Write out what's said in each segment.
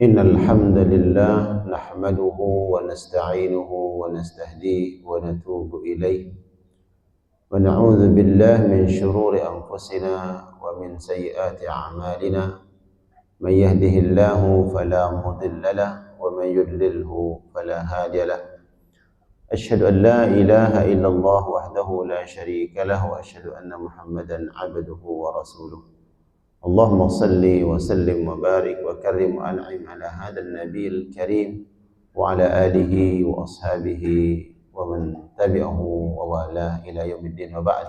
إن الحمد لله نحمده ونستعينه ونستهديه ونتوب إليه ونعوذ بالله من شرور أنفسنا ومن سيئات أعمالنا من يهده الله فلا مضل له ومن يضلله فلا هادي له أشهد أن لا إله إلا الله وحده لا شريك له وأشهد أن محمدا عبده ورسوله اللهم صل وسلم وبارك وكرم وأنعم على هذا النبي الكريم وعلى آله وأصحابه ومن تبعه ووالاه إلى يوم الدين وبعد.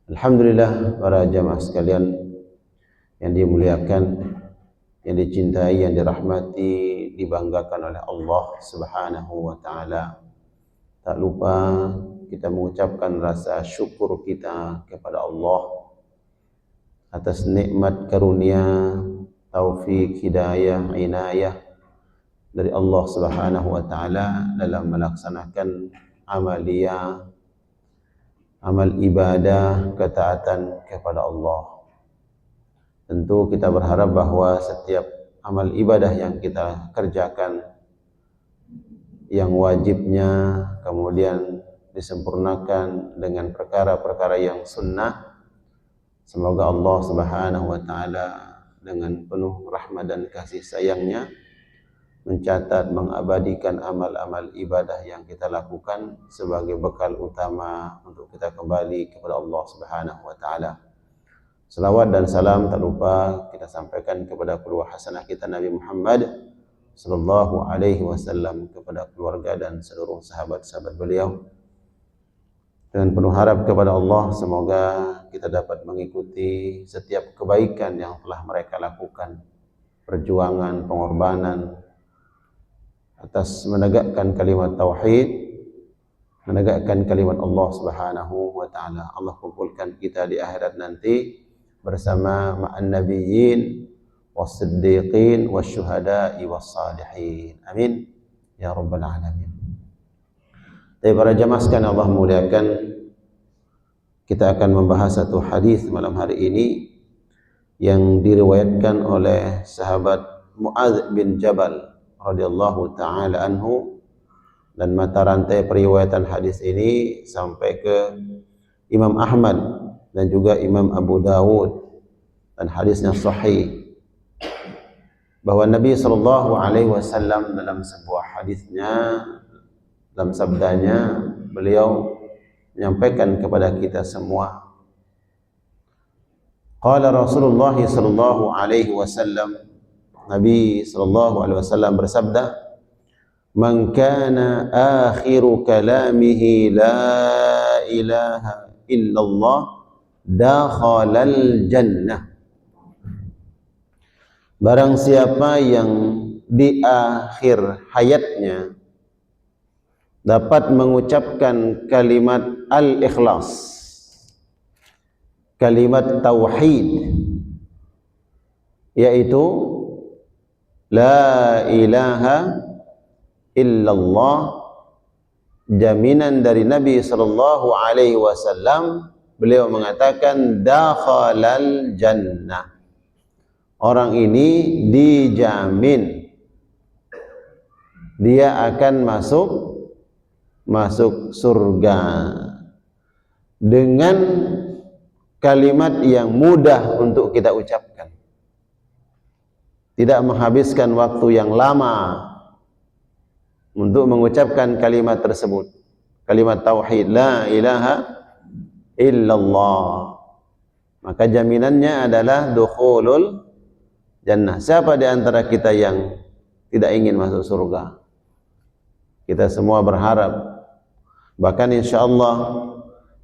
Alhamdulillah, para jamaah sekalian yang dimuliakan, yang dicintai, yang dirahmati, dibanggakan oleh Allah Subhanahu wa taala. Tak lupa kita mengucapkan rasa syukur kita kepada Allah atas nikmat karunia, taufik, hidayah, inayah dari Allah Subhanahu wa taala dalam melaksanakan amalia, amal ibadah, ketaatan kepada Allah. Tentu kita berharap bahwa setiap amal ibadah yang kita kerjakan, yang wajibnya kemudian disempurnakan dengan perkara-perkara yang sunnah, semoga Allah Subhanahu wa taala dengan penuh rahmat dan kasih sayangnya mencatat, mengabadikan amal-amal ibadah yang kita lakukan sebagai bekal utama untuk kita kembali kepada Allah Subhanahu wa taala. Salawat dan salam tak lupa kita sampaikan kepada qudwah hasanah kita Nabi Muhammad sallallahu alaihi wasallam, kepada keluarga dan seluruh sahabat-sahabat beliau. Dengan penuh harap kepada Allah, semoga kita dapat mengikuti setiap kebaikan yang telah mereka lakukan, perjuangan, pengorbanan atas menegakkan kalimat tauhid, menegakkan kalimat Allah Subhanahu wa taala. Allah kumpulkan kita di akhirat nanti bersama ma'an nabiyyin was-siddiqin wasyuhada'i was-salihin. Amin ya rabbal alamin. Tapi para jamaah sekalian Allah muliakan, kita akan membahas satu hadis malam hari ini yang diriwayatkan oleh sahabat Mu'adz bin Jabal radhiyallahu taala anhu, dan mata rantai periwayatan hadis ini sampai ke Imam Ahmad dan juga Imam Abu Dawud, dan hadisnya sahih, bahwa Nabi sallallahu alaihi wasallam dalam sebuah hadisnya, dalam sabdanya, beliau menyampaikan kepada kita semua, qala Rasulullah sallallahu alaihi wasallam, Nabi sallallahu alaihi wasallam bersabda, man kana akhiru kalamihi la ilaha illallah dakhalal jannah. Barang siapa yang di akhir hayatnya dapat mengucapkan kalimat al-ikhlas, kalimat tauhid, yaitu la ilaha illallah, jaminan dari Nabi sallallahu alaihi wasallam, beliau mengatakan dakhalal jannah. Orang ini dijamin dia akan masuk surga dengan kalimat yang mudah untuk kita ucapkan, tidak menghabiskan waktu yang lama untuk mengucapkan kalimat tersebut, kalimat tauhid la ilaha illallah. Maka jaminannya adalah dukhulul jannah. Siapa di antara kita yang tidak ingin masuk surga? Kita semua berharap. Bahkan insyaallah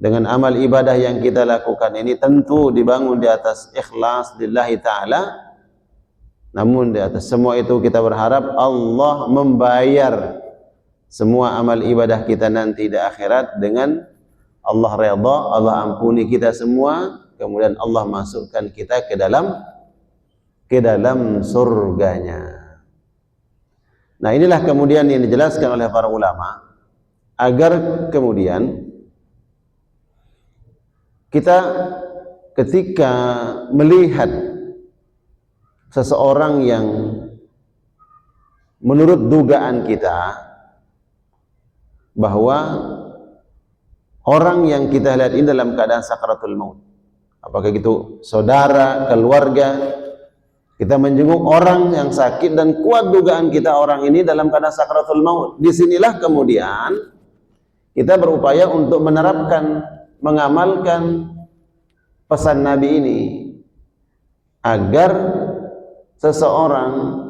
dengan amal ibadah yang kita lakukan ini tentu dibangun di atas ikhlas lillahi ta'ala. Namun di atas semua itu kita berharap Allah membayar semua amal ibadah kita nanti di akhirat dengan Allah redha, Allah ampuni kita semua, kemudian Allah masukkan kita ke dalam surganya. Nah, inilah kemudian yang dijelaskan oleh para ulama, agar kemudian kita ketika melihat seseorang yang menurut dugaan kita bahwa orang yang kita lihat ini dalam keadaan sakaratul maut, apakah itu saudara, keluarga, kita menjenguk orang yang sakit dan kuat dugaan kita orang ini dalam keadaan sakaratul maut. Disinilah kemudian kita berupaya untuk menerapkan, mengamalkan pesan Nabi ini agar seseorang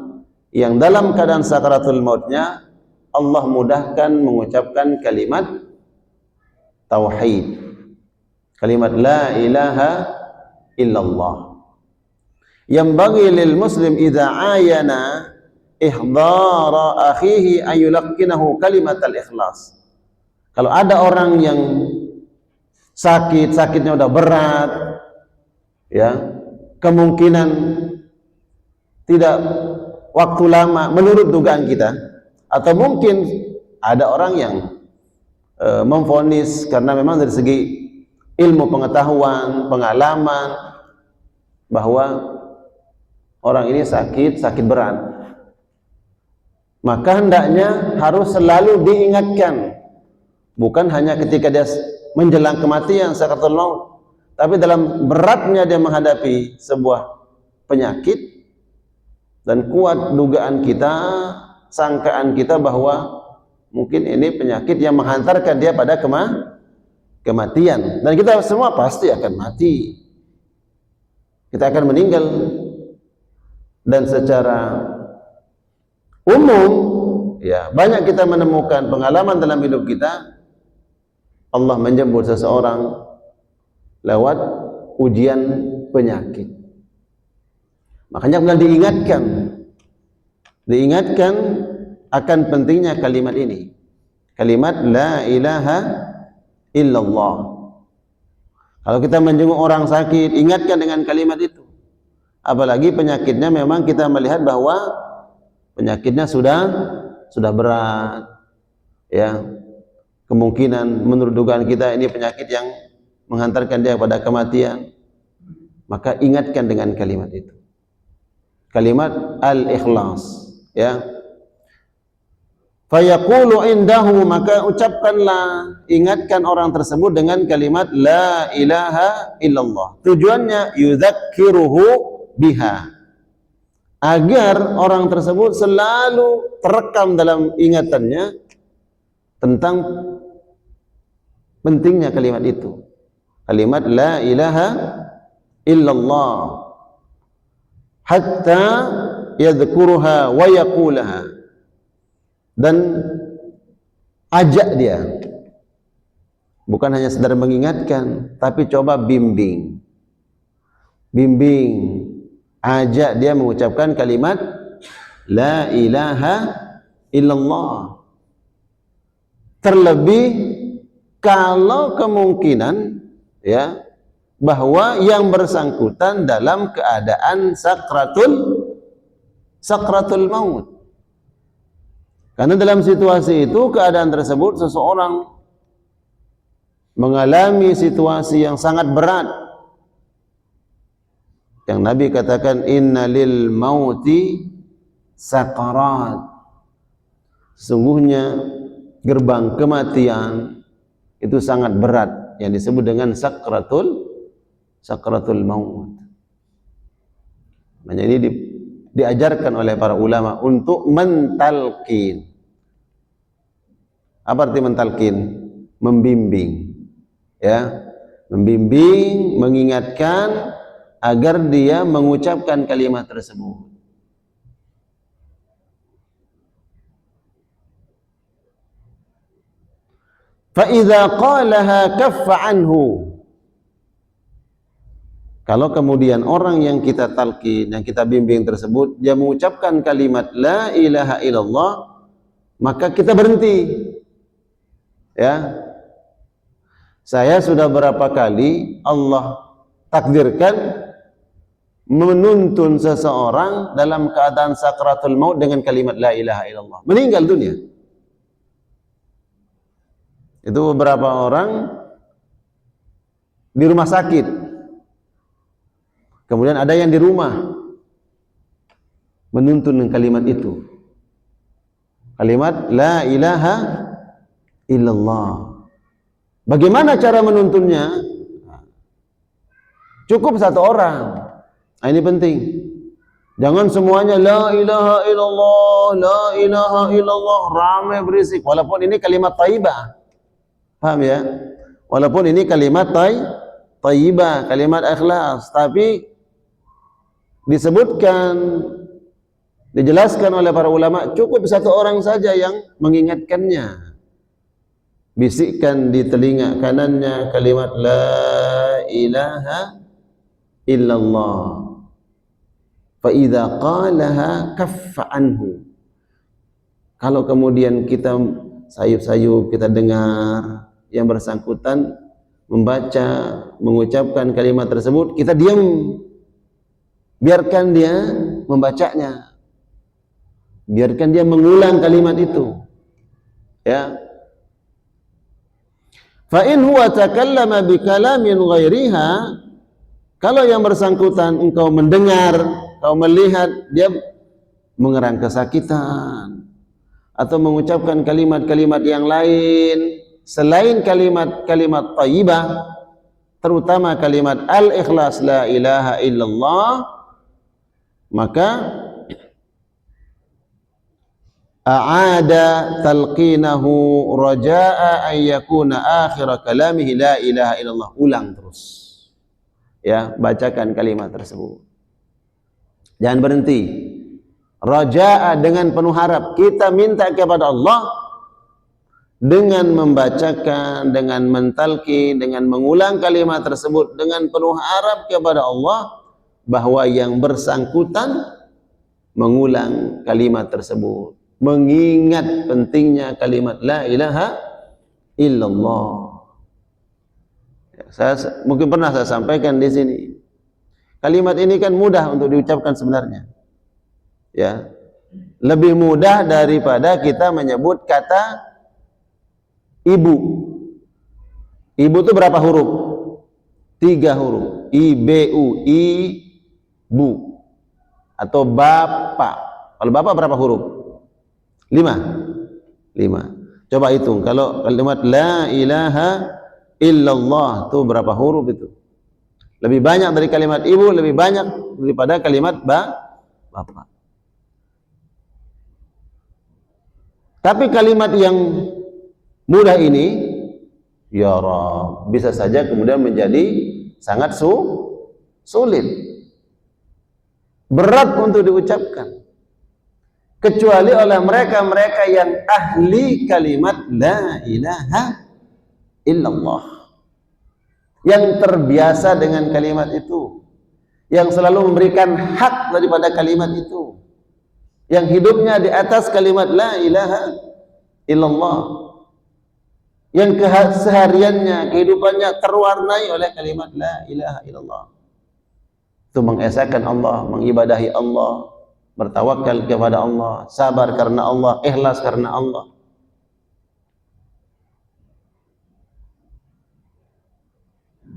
yang dalam keadaan sakaratul mautnya Allah mudahkan mengucapkan kalimat tauhid, kalimat la ilaha illallah. Yang bagi lil muslim idza ayana ihdara akhihi an yulaqqinahu kalimat al-ikhlas. Kalau ada orang yang sakitnya udah berat, ya, kemungkinan tidak waktu lama menurut dugaan kita, atau mungkin ada orang yang memvonis karena memang dari segi ilmu pengetahuan, pengalaman bahwa orang ini sakit berat, maka hendaknya harus selalu diingatkan, bukan hanya ketika dia menjelang kematian sakaratul maut, tapi dalam beratnya dia menghadapi sebuah penyakit dan kuat dugaan kita, sangkaan kita bahwa mungkin ini penyakit yang menghantarkan dia pada kematian, dan kita semua pasti akan mati, kita akan meninggal. Dan secara umum, ya, banyak kita menemukan pengalaman dalam hidup kita, Allah menjemput seseorang lewat ujian penyakit. Makanya kemudian diingatkan akan pentingnya kalimat ini, kalimat la ilaha illallah. Kalau kita menjenguk orang sakit, ingatkan dengan kalimat itu. Apalagi penyakitnya memang kita melihat bahwa penyakitnya sudah berat, ya, kemungkinan menurut dugaan kita ini penyakit yang menghantarkan dia pada kematian, maka ingatkan dengan kalimat itu, kalimat al-ikhlas, ya. Fayaqulu indahu, maka ucapkanlah, ingatkan orang tersebut dengan kalimat la ilaha illallah. Tujuannya yudzakiruhu biha, agar orang tersebut selalu terekam dalam ingatannya tentang pentingnya kalimat itu, kalimat la ilaha illallah, hatta yadhkuruha wa yaqulaha. Dan ajak dia, bukan hanya sekedar mengingatkan, tapi coba bimbing, ajak dia mengucapkan kalimat la ilaha illallah. Terlebih kalau kemungkinan, ya, bahwa yang bersangkutan dalam keadaan sakratul maut. Karena dalam situasi itu, keadaan tersebut, seseorang mengalami situasi yang sangat berat, yang Nabi katakan inna lil mauti sakarat, sungguhnya gerbang kematian itu sangat berat, yang disebut dengan sakratul maut. Makanya ini diajarkan oleh para ulama untuk mentalkin. Apa arti mentalkin? Membimbing, ya, membimbing, mengingatkan agar dia mengucapkan kalimat tersebut. Fa idza qalaha kaffa anhu. Kalau kemudian orang yang kita talqin, yang kita bimbing tersebut, dia mengucapkan kalimat la ilaha illallah, maka kita berhenti. Ya, saya sudah berapa kali Allah takdirkan menuntun seseorang dalam keadaan sakratul maut dengan kalimat la ilaha illallah, meninggal dunia. Itu beberapa orang di rumah sakit, kemudian ada yang di rumah menuntun dengan kalimat itu. Kalimat la ilaha illallah. Bagaimana cara menuntunnya? Cukup satu orang. Nah, ini penting. Jangan semuanya la ilaha illallah, la ilaha illallah, ramai berisik. Walaupun ini kalimat thayyibah. Paham ya? Walaupun ini kalimat thayyibah, kalimat ikhlas, tapi disebutkan, dijelaskan oleh para ulama, cukup satu orang saja yang mengingatkannya. Bisikkan di telinga kanannya kalimat la ilaha illallah. Fa idza qalaha kaffa anhu. Kalau kemudian kita sayup-sayup, kita dengar yang bersangkutan membaca, mengucapkan kalimat tersebut, kita diam. Biarkan dia membacanya. Biarkan dia mengulang kalimat itu. Ya. Fa in huwa takallama bi kalamin ghairiha, kalau yang bersangkutan engkau mendengar, kau melihat dia mengerang kesakitan atau mengucapkan kalimat-kalimat yang lain selain kalimat-kalimat thayyibah, terutama kalimat al-ikhlas la ilaha illallah, maka a'ada talqinahu raja'a an yakuna akhir kalamihi la ilaha illallah. Ulang terus, ya, bacakan kalimat tersebut, jangan berhenti. Raja'a, dengan penuh harap, kita minta kepada Allah dengan membacakan, dengan mentalqin, dengan mengulang kalimat tersebut dengan penuh harap kepada Allah bahwa yang bersangkutan mengulang kalimat tersebut, mengingat pentingnya kalimat la ilaha illallah. Saya mungkin pernah saya sampaikan di sini. Kalimat ini kan mudah untuk diucapkan sebenarnya. Ya. Lebih mudah daripada kita menyebut kata ibu. Ibu itu berapa huruf? 3 huruf. I-B-U, ibu. Atau bapak. Kalau bapak berapa huruf? 5. Coba hitung, kalau kalimat la ilaha illallah itu berapa huruf itu? Lebih banyak dari kalimat ibu, lebih banyak daripada kalimat bapak. Tapi kalimat yang mudah ini, ya Rabb, bisa saja kemudian menjadi sangat sulit, berat untuk diucapkan, kecuali oleh mereka-mereka yang ahli kalimat la ilaha illallah, yang terbiasa dengan kalimat itu, yang selalu memberikan hak daripada kalimat itu, yang hidupnya di atas kalimat la ilaha illallah, yang kesehariannya, kehidupannya terwarnai oleh kalimat la ilaha illallah. Itu mengesahkan Allah, mengibadahi Allah, bertawakal kepada Allah, sabar karena Allah, ikhlas karena Allah.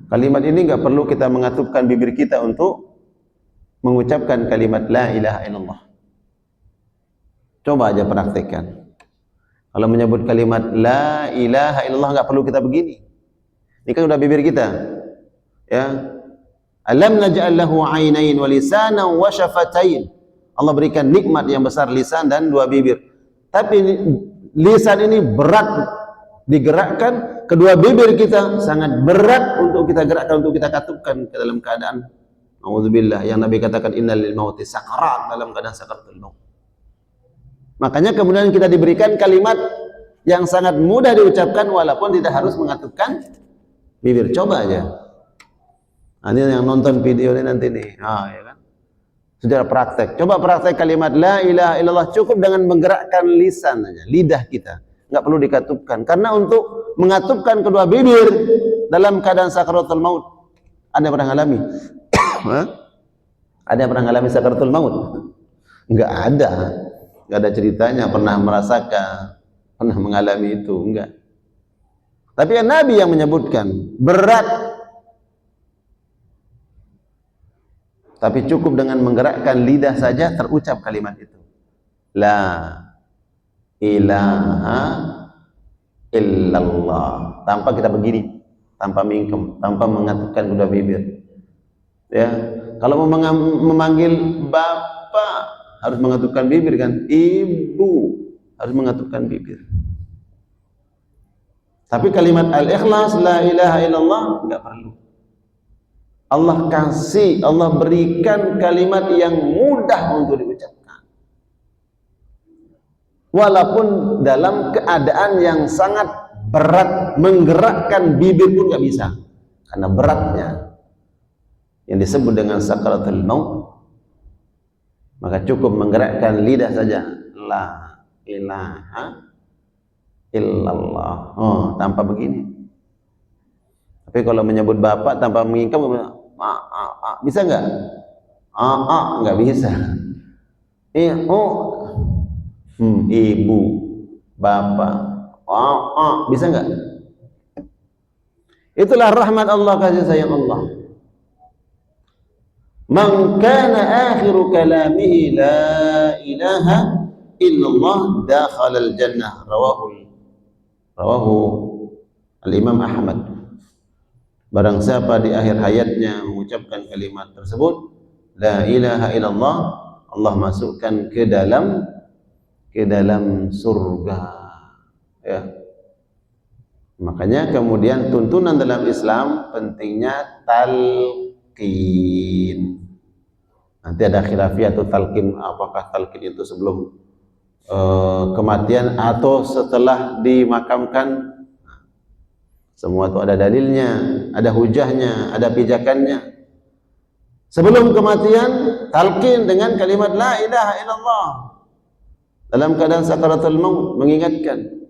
Kalimat ini enggak perlu kita mengatupkan bibir kita untuk mengucapkan kalimat la ilaha illallah. Coba aja praktekkan. Kalau menyebut kalimat la ilaha illallah enggak perlu kita begini. Ini kan udah bibir kita. Ya. Alam naj'al lahu 'ainain wa lisanan wa syafatain. Allah berikan nikmat yang besar, lisan dan 2 bibir. Tapi lisan ini berat digerakkan, kedua bibir kita sangat berat untuk kita gerakkan, untuk kita katupkan ke dalam keadaan auzubillah, yang Nabi katakan innal lil mauti sakarat, dalam keadaan sakaratul maut. Makanya kemudian kita diberikan kalimat yang sangat mudah diucapkan walaupun tidak harus mengatupkan bibir. Coba aja. Nah, ini yang nonton video ini nanti nih, ya kan? Sudah praktek. Coba praktek kalimat la ilaha illallah cukup dengan menggerakkan lisan aja, lidah kita. Enggak perlu dikatupkan. Karena untuk mengatupkan kedua bibir dalam keadaan sakaratul maut, ada yang pernah ngalami? Ada yang pernah ngalami sakaratul maut? Enggak ada. Enggak ada ceritanya pernah merasakan, pernah mengalami itu, enggak. Tapi ya Nabi yang menyebutkan berat. Tapi cukup dengan menggerakkan lidah saja terucap kalimat itu. La ilaha illallah. Tanpa kita begini, tanpa mingkem, tanpa mengatupkan kedua bibir. Ya, kalau mau memanggil bapak harus mengatupkan bibir kan, ibu harus mengatupkan bibir. Tapi kalimat al-ikhlas, la ilaha illallah, enggak perlu. Allah kasih, Allah berikan kalimat yang mudah untuk diucapkan. Walaupun dalam keadaan yang sangat berat, menggerakkan bibir pun nggak bisa. Karena beratnya. Yang disebut dengan sakaratul maut. Maka cukup menggerakkan lidah saja. La ilaha illallah. Oh, tanpa begini. Tapi kalau menyebut bapak tanpa mengingkap, bisa nggak? Nggak bisa. Ibu, bapak, bisa nggak? Itulah rahmat Allah, kasih sayang Allah. Man kana akhiru kalamihi la ilaha illallah dakhala al-jannah. Rawahu al-Imam Ahmad. Barang siapa di akhir hayatnya mengucapkan kalimat tersebut, la ilaha illallah, Allah masukkan ke dalam surga. Ya. Makanya kemudian tuntunan dalam Islam pentingnya talqin. Nanti ada khilafiyah atau talqin, apakah talqin itu sebelum kematian atau setelah dimakamkan. Semua itu ada dalilnya, ada hujahnya, ada pijakannya. Sebelum kematian, talqin dengan kalimat la ilaha illallah. Dalam keadaan sakaratul maut, mengingatkan.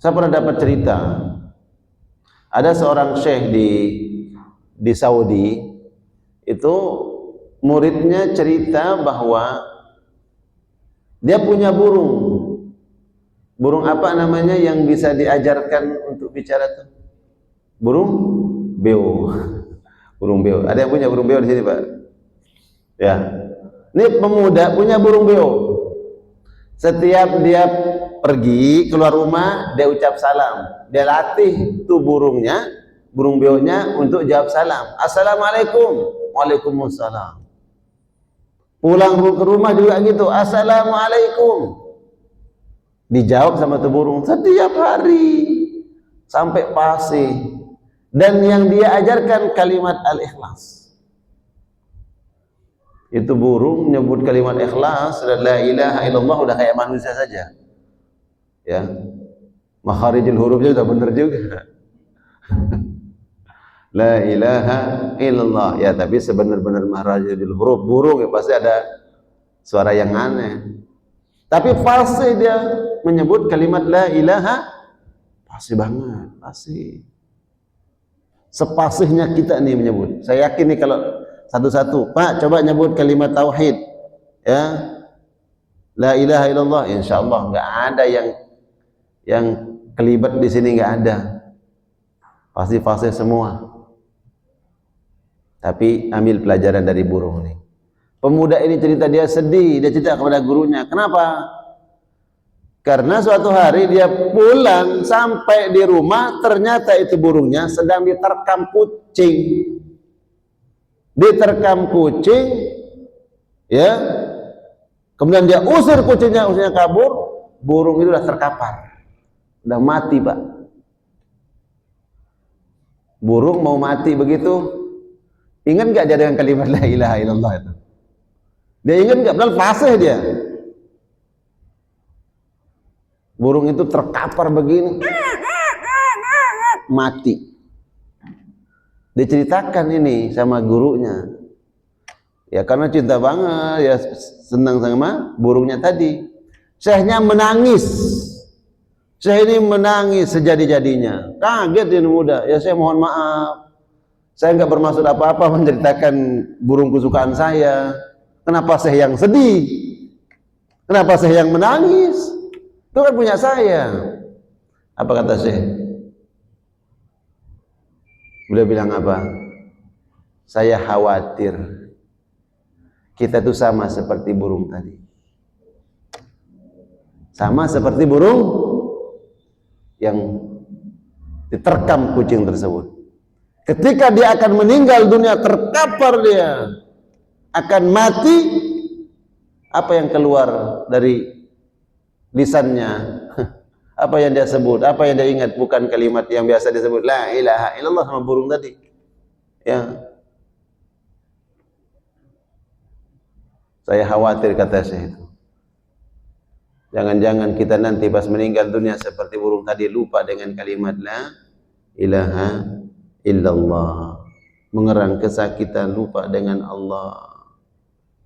Saya pernah dapat cerita, ada seorang syekh di Saudi, itu muridnya cerita bahwa dia punya burung apa namanya yang bisa diajarkan untuk bicara tuh? Burung beo. Burung beo. Ada yang punya burung beo di sini, Pak? Ya. Ini pemuda punya burung beo. Setiap dia pergi keluar rumah, dia ucap salam. Dia latih tuh burung beonya untuk jawab salam. Assalamualaikum. Waalaikumsalam. Pulang ke rumah juga gitu. Assalamualaikum. Dijawab sama tuh burung setiap hari sampai fasih. Dan yang dia ajarkan kalimat al-ikhlas. Itu burung menyebut kalimat ikhlas dan la ilaha illallah udah kayak manusia saja. Ya. Makharijul hurufnya udah bener juga. La ilaha illallah. Ya, tapi sebenar-benar makharijul huruf burung ya pasti ada suara yang aneh. Tapi fasih dia menyebut kalimat la ilaha, fasih banget, fasih. Sepasihnya kita nih menyebut. Saya yakin nih kalau satu-satu, Pak coba nyebut kalimat tauhid, ya, la ilaha illallah, insyaallah nggak ada yang kelibat di sini, nggak ada. Pasti fasih semua. Tapi ambil pelajaran dari burung nih. Pemuda ini cerita dia sedih, dia cerita kepada gurunya. Kenapa? Karena suatu hari dia pulang sampai di rumah, ternyata itu burungnya sedang diterkam kucing. Diterkam kucing, ya. Kemudian dia usir kucingnya kabur, burung itu sudah terkapar. Udah mati, Pak. Burung mau mati begitu, ingat nggak dia dengan kalimat la ilaha illallah itu? Dia ingat nggak? Padahal fasih dia. Burung itu terkapar begini, mati. Diceritakan ini sama gurunya. Ya karena cinta banget, ya senang sama burungnya tadi. Syekhnya menangis. Syekh ini menangis sejadi-jadinya. Kaget ini muda. Ya saya mohon maaf. Saya nggak bermaksud apa-apa menceritakan burung kesukaan saya. Kenapa Syekh yang sedih? Kenapa Syekh yang menangis? Itu kan punya saya. Apa kata Syekh? Beliau bilang apa? Saya khawatir Kita itu sama seperti burung tadi. Sama seperti burung yang diterkam kucing tersebut. Ketika dia akan meninggal dunia, terkapar dia, akan mati, apa yang keluar dari lisannya? Apa yang dia sebut? Apa yang dia ingat? Bukan kalimat yang biasa disebut la ilaha illallah sama burung tadi. Ya. Saya khawatir, kata saya itu. Jangan-jangan kita nanti pas meninggal dunia seperti burung tadi, lupa dengan kalimat la ilaha illallah. Mengerang kesakitan, lupa dengan Allah.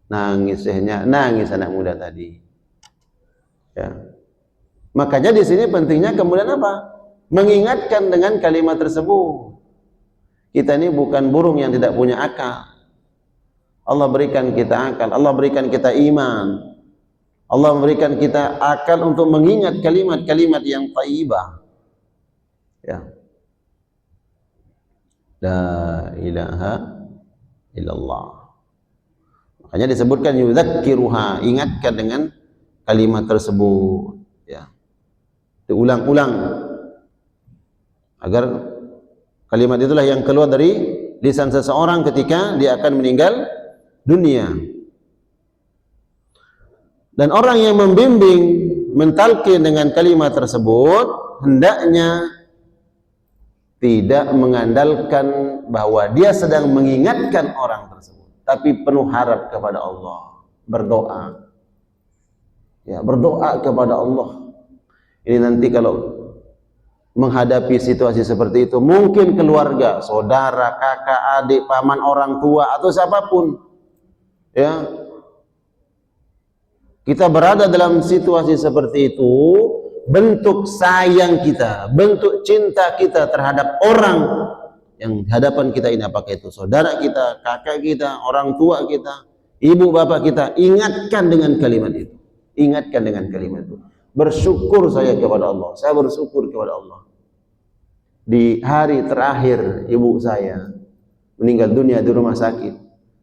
Nangis anak muda tadi. Ya. Makanya di sini pentingnya kemudian apa? Mengingatkan dengan kalimat tersebut. Kita ini bukan burung yang tidak punya akal. Allah berikan kita akal, Allah berikan kita iman. Allah memberikan kita akal untuk mengingat kalimat-kalimat yang thayyibah. Ya. La ilaha illallah. Makanya disebutkan yudzakiruha, ingatkan dengan kalimat tersebut. Ya. Diulang-ulang agar kalimat itulah yang keluar dari lisan seseorang ketika dia akan meninggal dunia. Dan orang yang membimbing, mentalqin dengan kalimat tersebut, hendaknya tidak mengandalkan bahwa dia sedang mengingatkan orang tersebut, tapi penuh harap kepada Allah, berdoa. Ya, berdoa kepada Allah. Ini nanti kalau menghadapi situasi seperti itu, mungkin keluarga, saudara, kakak, adik, paman, orang tua, atau siapapun, ya, kita berada dalam situasi seperti itu, bentuk sayang kita, bentuk cinta kita terhadap orang yang di hadapan kita ini, apakah itu saudara kita, kakak kita, orang tua kita, ibu bapak kita, ingatkan dengan kalimat itu. Ingatkan dengan kalimat itu. Bersyukur saya kepada Allah, saya bersyukur kepada Allah. Di hari terakhir ibu saya meninggal dunia di rumah sakit,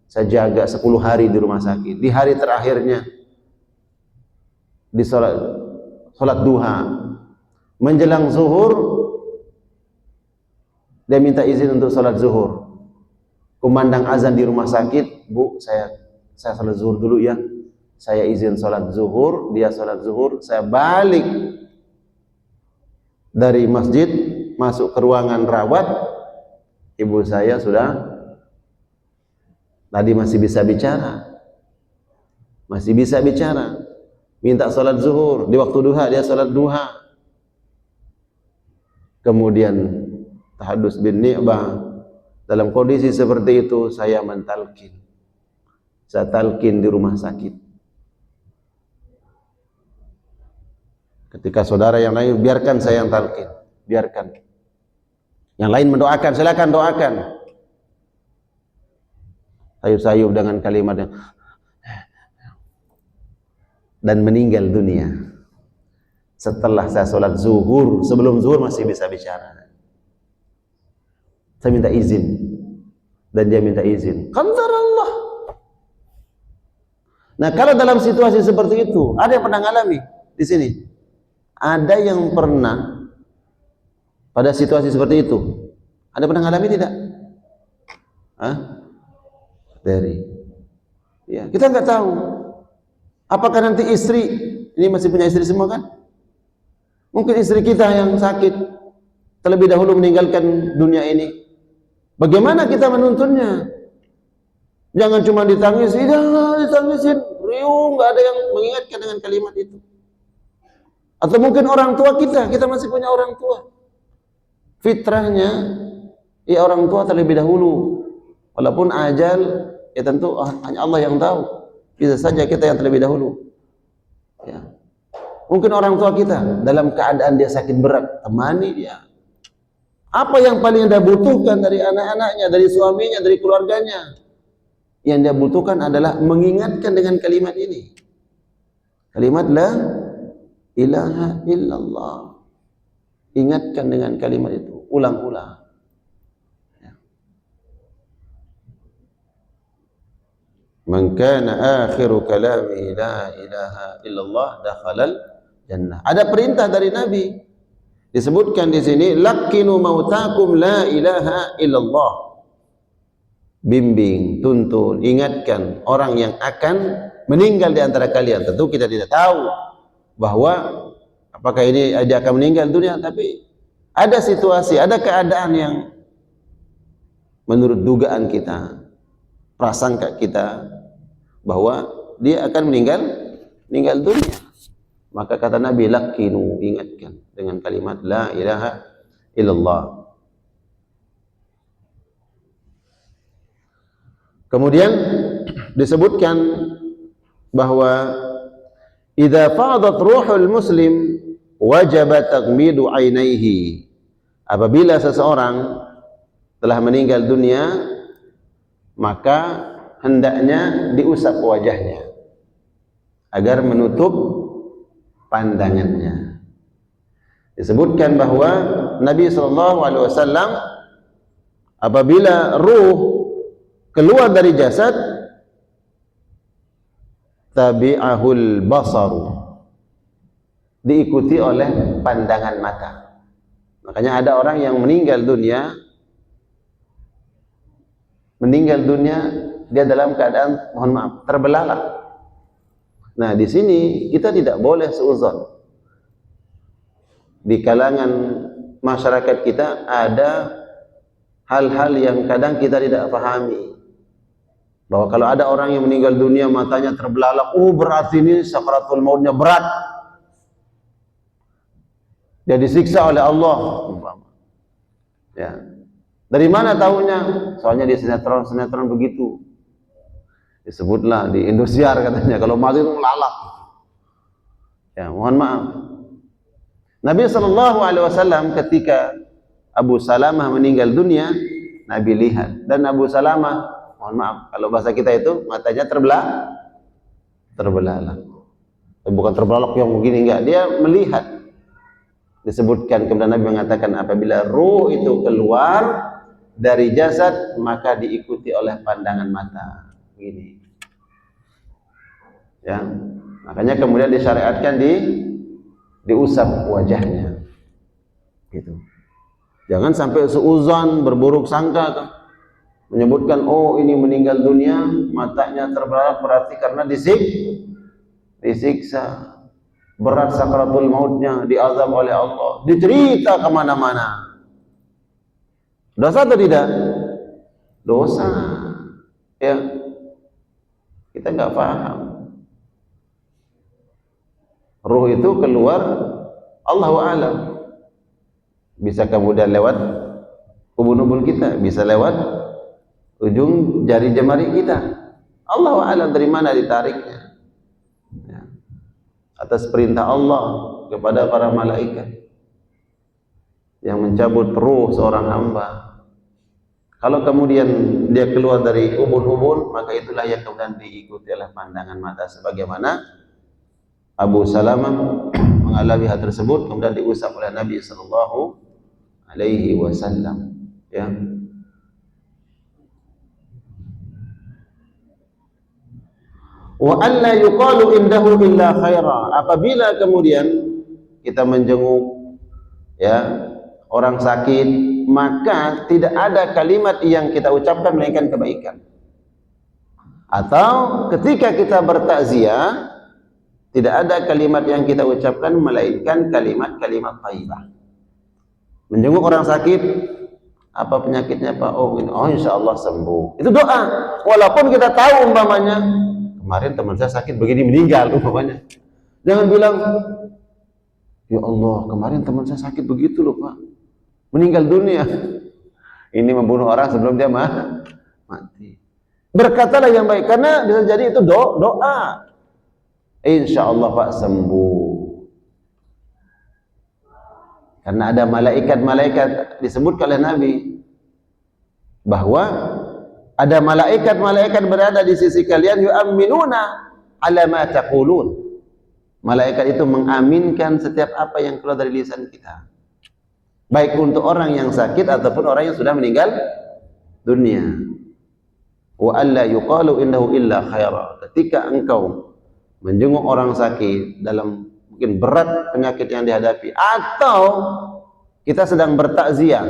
saya jaga 10 hari di rumah sakit. Di hari terakhirnya, di salat duha, menjelang zuhur, dia minta izin untuk salat zuhur. Kumandang azan di rumah sakit, Bu, saya salat zuhur dulu ya. Saya izin salat zuhur, dia salat zuhur, saya balik dari masjid, masuk ke ruangan rawat, ibu saya sudah tadi masih bisa bicara. Masih bisa bicara. Minta salat zuhur, di waktu duha dia salat duha. Kemudian tahadus bin ni'bah. Dalam kondisi seperti itu saya mentalkin. Saya talkin di rumah sakit. Ketika saudara yang lain, biarkan saya yang talkin, biarkan. Yang lain mendoakan, silakan doakan. Sayup-sayup dengan kalimat yang dan meninggal dunia setelah saya sholat zuhur. Sebelum zuhur masih bisa bicara. Saya minta izin dan dia minta izin. Qadar Allah. Nah, kalau dalam situasi seperti itu, ada yang pernah ngalami di sini? Ada yang pernah pada situasi seperti itu? Ada pernah ngalami tidak? Hah? Dari ya, kita nggak tahu. Apakah nanti istri, ini masih punya istri semua kan? Mungkin istri kita yang sakit terlebih dahulu meninggalkan dunia ini. Bagaimana kita menuntunnya? Jangan cuma ditangisi, ditangisin, riuh, nggak ada yang mengingatkan dengan kalimat itu. Atau mungkin orang tua kita masih punya orang tua. Fitrahnya, ya orang tua terlebih dahulu. Walaupun ajal, ya tentu hanya Allah yang tahu. Bisa saja kita yang terlebih dahulu. Ya. Mungkin orang tua kita dalam keadaan dia sakit berat, temani dia. Apa yang paling dia butuhkan dari anak-anaknya, dari suaminya, dari keluarganya? Yang dia butuhkan adalah mengingatkan dengan kalimat ini. Kalimat la ilaha illallah. Ingatkan dengan kalimat itu, ulang-ulang. Ya. Man kana akhiru kalamihi la ilaha illallah dakhalal jannah. Ada perintah dari Nabi. Disebutkan di sini laqinu mautakum la ilaha illallah. Bimbing, tuntun, ingatkan orang yang akan meninggal di antara kalian. Tentu kita tidak tahu bahwa apakah ini dia akan meninggal dunia, tapi ada situasi, ada keadaan yang menurut dugaan kita, prasangka kita bahwa dia akan meninggal dunia. Maka kata Nabi, laqinu, ingatkan dengan kalimat la ilaha illallah. Kemudian disebutkan bahwa idza fadat ruhul muslim wajib taghmidu ainaihi. Apabila seseorang telah meninggal dunia, maka hendaknya diusap wajahnya agar menutup pandangannya. Disebutkan bahwa Nabi SAW apabila ruh keluar dari jasad, tabi'ahul basaru, diikuti oleh pandangan mata. Makanya ada orang yang meninggal dunia dia dalam keadaan, mohon maaf, terbelalak. Nah, di sini kita tidak boleh seuzon. Di kalangan masyarakat kita ada hal-hal yang kadang kita tidak pahami. Bahwa kalau ada orang yang meninggal dunia matanya terbelalak, berarti ini sakaratul mautnya berat. Dia disiksa oleh Allah. Ya. Dari mana tahunya? Soalnya di sinetron begitu. Disebutlah di Indosiar katanya, kalau mati itu melalak. Ya, mohon maaf. Nabi SAW ketika Abu Salamah meninggal dunia, Nabi lihat, dan Abu Salamah, mohon maaf, kalau bahasa kita itu matanya terbelalak. Bukan terbelalak yang begini, enggak, dia melihat. Disebutkan kemudian Nabi mengatakan apabila ruh itu keluar dari jasad maka diikuti oleh pandangan mata. Gini. Ya, makanya kemudian disyariatkan diusap wajahnya. Gitu. Jangan sampai seuzon, berburuk sangka menyebutkan ini meninggal dunia matanya terbelalak berarti karena disiksa, berat sakaratul mautnya, diazab oleh Allah, dicerita kemana-mana. Dosa atau tidak? Dosa. Ya, kita nggak paham. Ruh itu keluar, Allahu a'lam. Bisa kemudian lewat ubun-ubun kita, bisa lewat ujung jari jemari kita. Allahu a'lam dari mana ditariknya. Ya. Atas perintah Allah kepada para malaikat yang mencabut ruh seorang hamba. Kalau kemudian dia keluar dari ubun-ubun, maka itulah yang kemudian diikuti oleh pandangan mata, sebagaimana Abu Salamah mengalami hal tersebut, kemudian diusap oleh Nabi Sallallahu Alaihi Wasallam. Ya. Wa alla yuqalu indahu illa khaira. Apabila kemudian kita menjenguk ya orang sakit, maka tidak ada kalimat yang kita ucapkan melainkan kebaikan. Atau ketika kita bertakziah, tidak ada kalimat yang kita ucapkan melainkan kalimat-kalimat thayyibah. Menjenguk orang sakit, apa penyakitnya Pak? Insya Allah sembuh. Itu doa. Walaupun kita tahu umpamanya kemarin teman saya sakit begini meninggal umpamanya. Jangan bilang, ya Allah kemarin teman saya sakit begitu loh Pak, meninggal dunia. Ini membunuh orang sebelum dia mati. Berkatalah yang baik, karena bisa jadi itu doa. Insya Allah Pak sembuh. Karena ada malaikat-malaikat, disebut oleh Nabi bahwa ada malaikat-malaikat berada di sisi kalian, yu'amminuna ala ma taqulun. Malaikat itu mengaminkan setiap apa yang keluar dari lisan kita, baik untuk orang yang sakit ataupun orang yang sudah meninggal dunia. wa alla yuqalu innahu illa khaira. Ketika engkau menjenguk orang sakit dalam mungkin berat penyakit yang dihadapi, atau kita sedang bertakziah,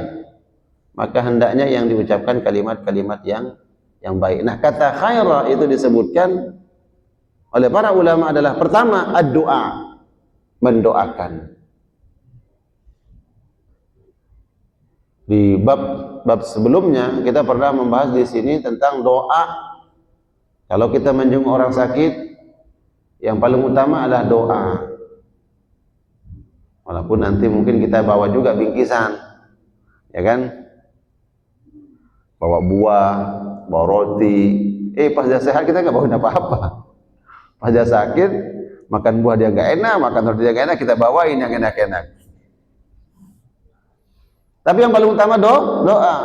maka hendaknya yang diucapkan kalimat-kalimat yang baik. Nah, kata khaira itu disebutkan oleh para ulama adalah pertama ad-doa, mendoakan. Di bab sebelumnya kita pernah membahas di sini tentang doa. Kalau kita menjenguk orang sakit, yang paling utama adalah doa. Walaupun nanti mungkin kita bawa juga bingkisan, ya kan? Bawa buah, bawa roti. Pas dia sehat kita nggak bawa apa-apa. Pas dia sakit, makan buah dia nggak enak, makan roti dia nggak enak, kita bawain yang enak-enak. Tapi yang paling utama doa.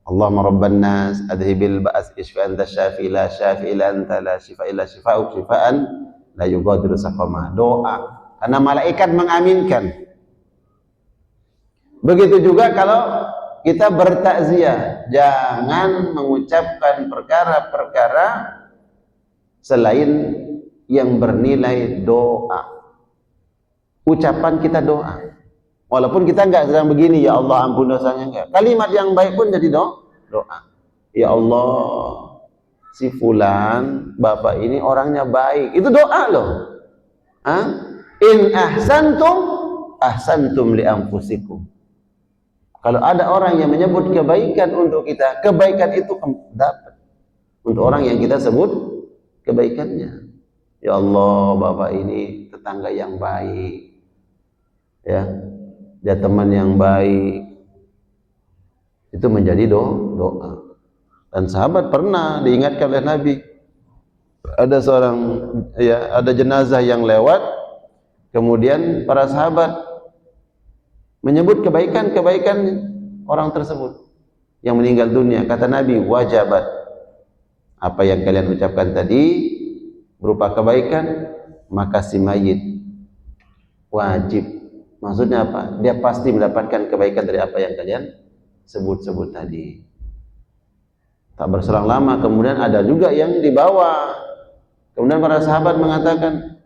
Allahumma rabban nas adhibil ba'as ishfa anta syafi la syafi illa anta la syifa illa syifa'uk syifaan la yughadiru saqama. Doa. Karena malaikat mengaminkan. Begitu juga kalau kita bertakziah, jangan mengucapkan perkara-perkara selain yang bernilai doa. Ucapan kita doa. Walaupun kita enggak sedang begini, ya Allah ampun dosanya, enggak. Kalimat yang baik pun jadi doa. Ya Allah, si fulan, bapak ini orangnya baik. Itu doa loh. In ahsantum li anfusikum. Kalau ada orang yang menyebut kebaikan untuk kita, kebaikan itu dapat untuk orang yang kita sebut kebaikannya. Ya Allah, bapak ini tetangga yang baik, ya, dia teman yang baik. Itu menjadi doa. Dan sahabat pernah diingatkan oleh Nabi, ada seorang, ya, ada jenazah yang lewat. Kemudian para sahabat menyebut kebaikan-kebaikan orang tersebut yang meninggal dunia. Kata Nabi, wajabat. Apa yang kalian ucapkan tadi berupa kebaikan, maka si mayit wajib. Maksudnya apa? Dia pasti mendapatkan kebaikan dari apa yang kalian sebut-sebut tadi. Tak berselang lama kemudian ada juga yang dibawa. Kemudian para sahabat mengatakan,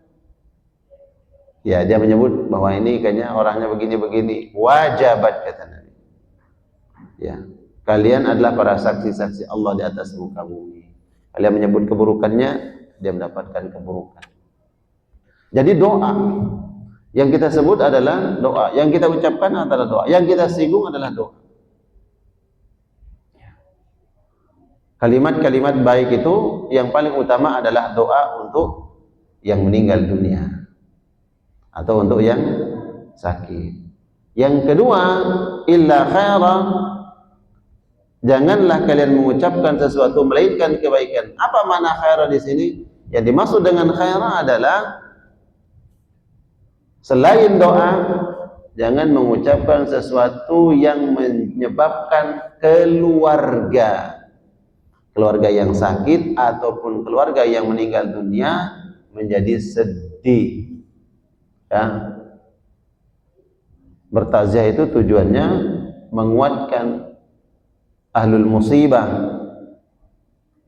ya, dia menyebut bahwa ini kayaknya orangnya begini-begini. Wajabat, kata Nabi. Ya, kalian adalah para saksi-saksi Allah di atas muka bumi. Kalian menyebut keburukannya, dia mendapatkan keburukan. Jadi doa yang kita sebut adalah doa, yang kita ucapkan adalah doa, yang kita singgung adalah doa. Kalimat-kalimat baik itu yang paling utama adalah doa untuk yang meninggal dunia atau untuk yang sakit. Yang kedua, illa khaira, janganlah kalian mengucapkan sesuatu melainkan kebaikan. Apa makna khaira di sini? Yang dimaksud dengan khaira adalah selain doa, jangan mengucapkan sesuatu yang menyebabkan keluarga yang sakit ataupun keluarga yang meninggal dunia menjadi sedih. Ya. Bertakziah itu tujuannya menguatkan ahlul musibah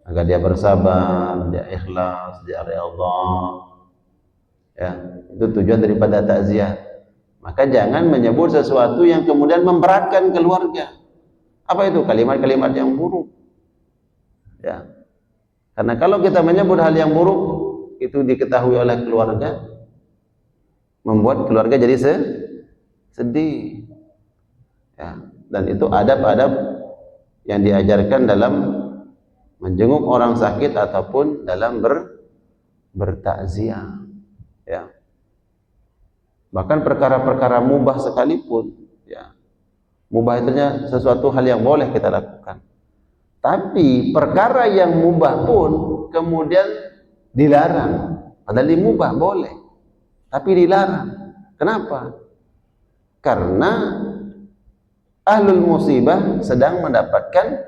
agar dia bersabar, dia ikhlas, dia redha. Ya, itu tujuan daripada takziah. Maka jangan menyebut sesuatu yang kemudian memberatkan keluarga. Apa itu? Kalimat-kalimat yang buruk. Ya. Karena kalau kita menyebut hal yang buruk, itu diketahui oleh keluarga, membuat keluarga jadi sedih. Ya. Dan itu adab-adab yang diajarkan dalam menjenguk orang sakit ataupun dalam bertakziah. Ya. Bahkan perkara-perkara mubah sekalipun, ya. Mubah itu sesuatu hal yang boleh kita lakukan. Tapi perkara yang mubah pun kemudian dilarang. Padahal mubah boleh, tapi dilarang. Kenapa? Karena ahlul musibah sedang mendapatkan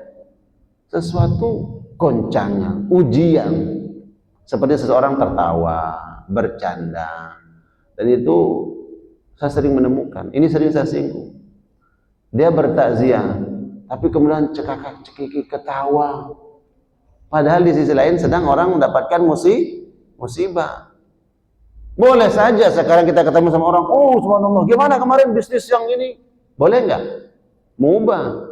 sesuatu goncangan, ujian. Seperti seseorang tertawa, bercanda. Dan itu saya sering menemukan, ini sering saya singgung. Dia bertakziah, tapi kemudian cekakak cekiki ketawa. Padahal di sisi lain sedang orang mendapatkan musibah. Boleh saja sekarang kita ketemu sama orang, oh subhanallah, gimana kemarin bisnis yang ini? Boleh nggak? Mubah.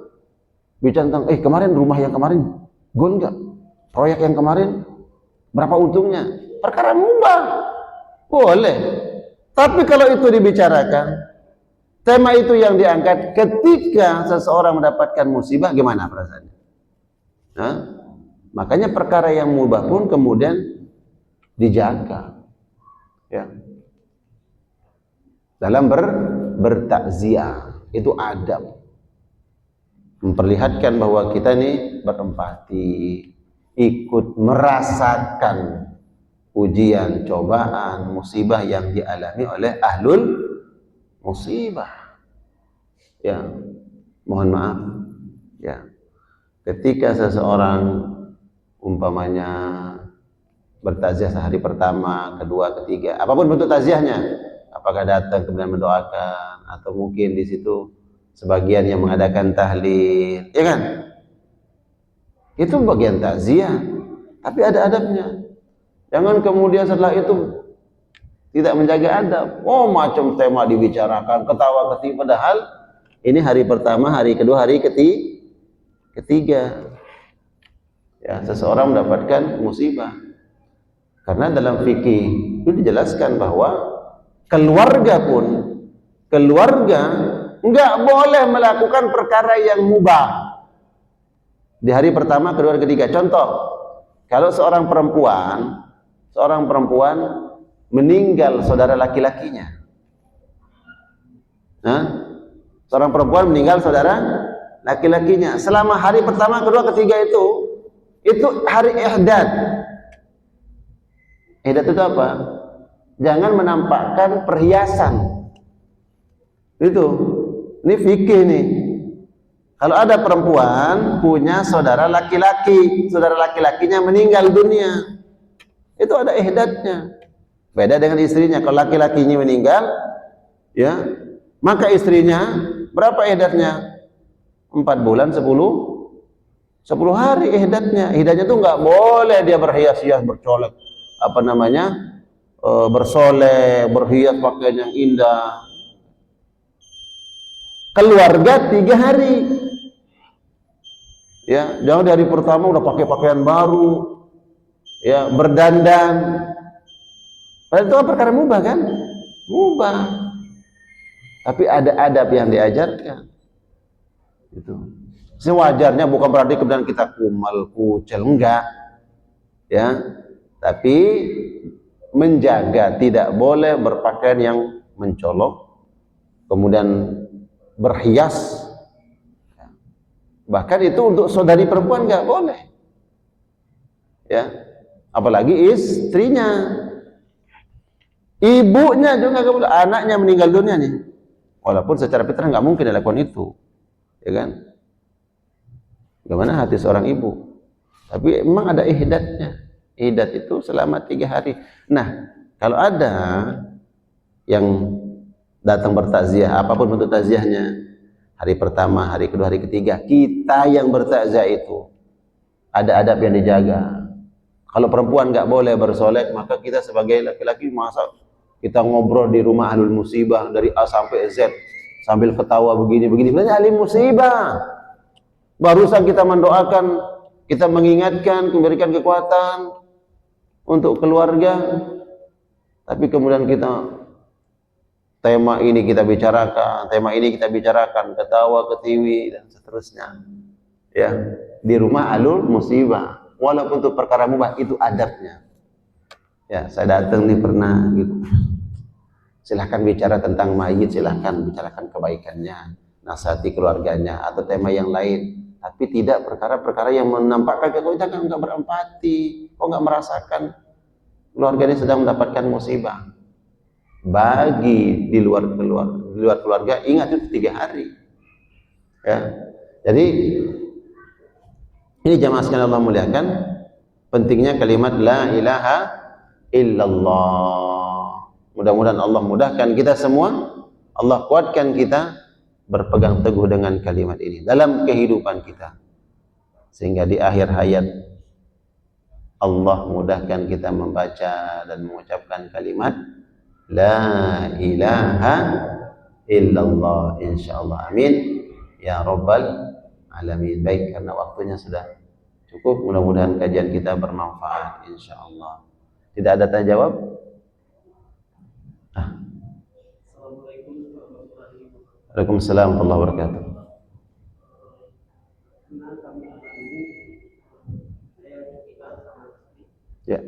Bicara tentang, kemarin rumah yang kemarin gol nggak? Proyek yang kemarin berapa untungnya? Perkara mubah. Boleh. Tapi kalau itu dibicarakan, tema itu yang diangkat ketika seseorang mendapatkan musibah, gimana perasaannya? Nah, makanya perkara yang mubah pun kemudian dijaga, ya. Dalam bertakziah itu adab, memperlihatkan bahwa kita ini berempati, ikut merasakan ujian, cobaan, musibah yang dialami oleh ahlul musibah. Ya, mohon maaf, ya. Ketika seseorang umpamanya bertaziah sehari pertama, kedua, ketiga, apapun bentuk taziahnya, apakah datang kemudian mendoakan, atau mungkin di situ sebagian yang mengadakan tahlil, ya kan? Itu bagian takziah, tapi ada adabnya. Jangan kemudian setelah itu tidak menjaga adab. Oh, macam tema dibicarakan, ketawa ketiwi, padahal ini hari pertama, hari kedua, hari ketiga. Ya, seseorang mendapatkan musibah. Karena dalam fikih itu dijelaskan bahwa keluarga enggak boleh melakukan perkara yang mubah di hari pertama, kedua, ketiga. Contoh, kalau seorang perempuan meninggal saudara laki-lakinya. Seorang perempuan meninggal saudara laki-lakinya. Selama hari pertama, kedua, ketiga itu hari ihdad. Ihdad itu apa? Jangan menampakkan perhiasan. Ini fikih nih. Kalau ada perempuan punya saudara laki-lakinya meninggal dunia, itu ada ihdadnya. Beda dengan istrinya. Kalau laki-lakinya meninggal, ya, maka istrinya berapa ihdadnya? 4 bulan 10 hari ihdadnya. Ihdadnya itu nggak boleh dia berhias-hias, bercolek, bersolek, berhias pakaian yang indah. Keluarga 3 hari. Ya, jangan di hari pertama udah pakai pakaian baru, ya, berdandan. Padahal itu perkara mubah kan? Mubah. Tapi ada adab yang diajarkan. Itu. Sewajarnya, bukan berarti kemudian kita kucel, enggak. Ya. Tapi menjaga, tidak boleh berpakaian yang mencolok, kemudian berhias. Bahkan itu untuk saudari perempuan nggak boleh, ya, apalagi istrinya, ibunya juga nggak boleh. Anaknya meninggal dunia nih, walaupun secara fitrah nggak mungkin dilakukan itu, ya kan? Bagaimana hati seorang ibu? Tapi memang ada ihdatnya. Ihdat itu selama 3 hari. Nah, kalau ada yang datang bertakziah, apapun bentuk takziahnya, hari pertama, hari kedua, hari ketiga, kita yang bertakziah itu ada adab yang dijaga. Kalau perempuan nggak boleh bersolek, maka kita sebagai laki-laki masa kita ngobrol di rumah ahlul musibah dari A sampai Z sambil ketawa begini, berarti ahli musibah. Barusan kita mendoakan, kita mengingatkan, memberikan kekuatan untuk keluarga, tapi kemudian tema ini kita bicarakan, ketawa ketiwi dan seterusnya, ya, di rumah ahlul musibah. Walaupun itu perkara mubah, itu adabnya. Ya, saya datang nih pernah gitu, silahkan bicara tentang mayit, silahkan bicarakan kebaikannya, nasihati keluarganya, atau tema yang lain, tapi tidak perkara-perkara yang menampakkan kita nggak berempati, kok nggak merasakan keluarganya sedang mendapatkan musibah. Bagi di luar keluarga, ingat itu 3 hari, ya. Jadi ini jamaah sekalian Allah muliakan, pentingnya kalimat la ilaha illallah. Mudah-mudahan Allah mudahkan kita semua, Allah kuatkan kita berpegang teguh dengan kalimat ini dalam kehidupan kita, sehingga di akhir hayat Allah mudahkan kita membaca dan mengucapkan kalimat La ilaha illallah, insyaallah. Amin ya rabbal alamin. Baik, karena waktunya sudah cukup, mudah-mudahan kajian kita bermanfaat insyaallah. Tidak ada tanya jawab? Waalaikumsalam warahmatullahi wabarakatuh. Ya.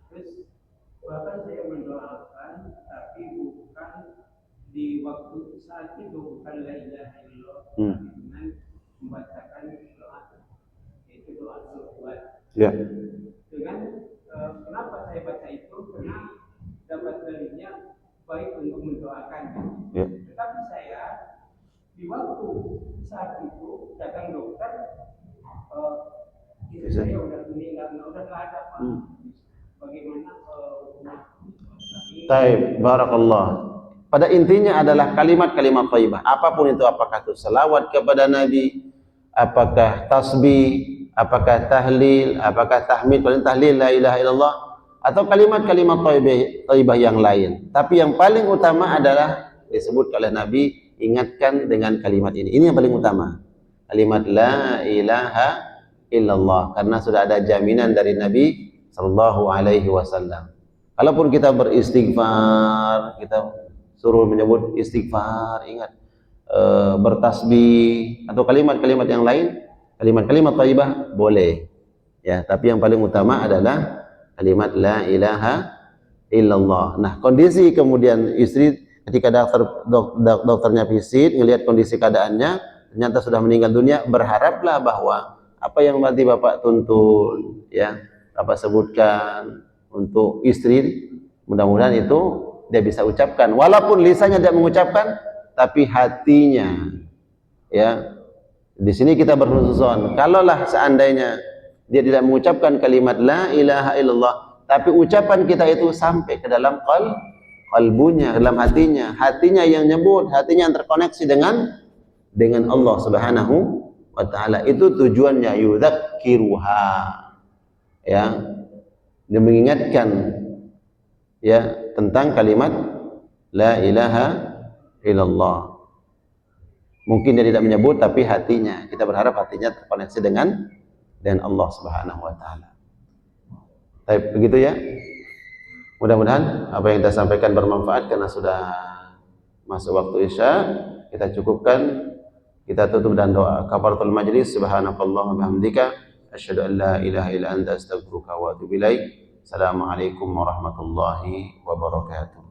Terus bahkan saya mendoakan, tapi bukan di waktu saat itu, bukan la ilaha illallah, dengan membacakan doa, itu doa selawat. Ya. Dengan kenapa saya baca itu? Karena dapat darinya baik untuk mendoakan. Ya. Tetapi saya di waktu saat itu datang dokter, itu saya udah meninggal, udah nggak ada Pak. Bagaimana Taib, barakallah. Pada intinya adalah kalimat-kalimat thayyibah. Apapun itu, apakah itu selawat kepada Nabi, apakah tasbih, apakah tahlil, apakah tahmid, tahlil la ilaha illallah, atau kalimat-kalimat thayyibah yang lain. Tapi yang paling utama adalah disebut oleh Nabi, ingatkan dengan kalimat ini. Ini yang paling utama. Kalimat la ilaha illallah, karena sudah ada jaminan dari Nabi sallallahu alaihi wasallam. Kalaupun kita beristighfar, kita suruh menyebut istighfar, ingat bertasbih atau kalimat-kalimat yang lain, kalimat-kalimat thayyibah boleh. Ya, tapi yang paling utama adalah kalimat la ilaha illallah. Nah, kondisi kemudian istri ketika dokternya visit, ngelihat kondisi keadaannya, ternyata sudah meninggal dunia, berharaplah bahwa apa yang nanti Bapak tuntun, ya, Bapak sebutkan untuk istri, mudah-mudahan itu dia bisa ucapkan, walaupun lisannya tidak mengucapkan, tapi hatinya, ya. Di sini kita berhusnuzon, kalaulah seandainya dia tidak mengucapkan kalimat la ilaha illallah, tapi ucapan kita itu sampai ke dalam qalbunya, dalam hatinya yang nyebut, hatinya yang terkoneksi dengan Allah Subhanahu wa taala, itu tujuannya yudzakiruha, ya, dia mengingatkan, ya, tentang kalimat la ilaha illallah. Mungkin dia tidak menyebut, tapi hatinya, kita berharap hatinya terkoneksi dengan Allah Subhanahu wa taala. Baik, begitu ya. Mudah-mudahan apa yang kita sampaikan bermanfaat, karena sudah masuk waktu Isya. Kita cukupkan, kita tutup dan doa kafaratul majlis. Subhanakallahumma bihamdika asyhadu an la ilaha illa anta astaghfiruka wa atubu ilaik. Assalamualaikum warahmatullahi wabarakatuh.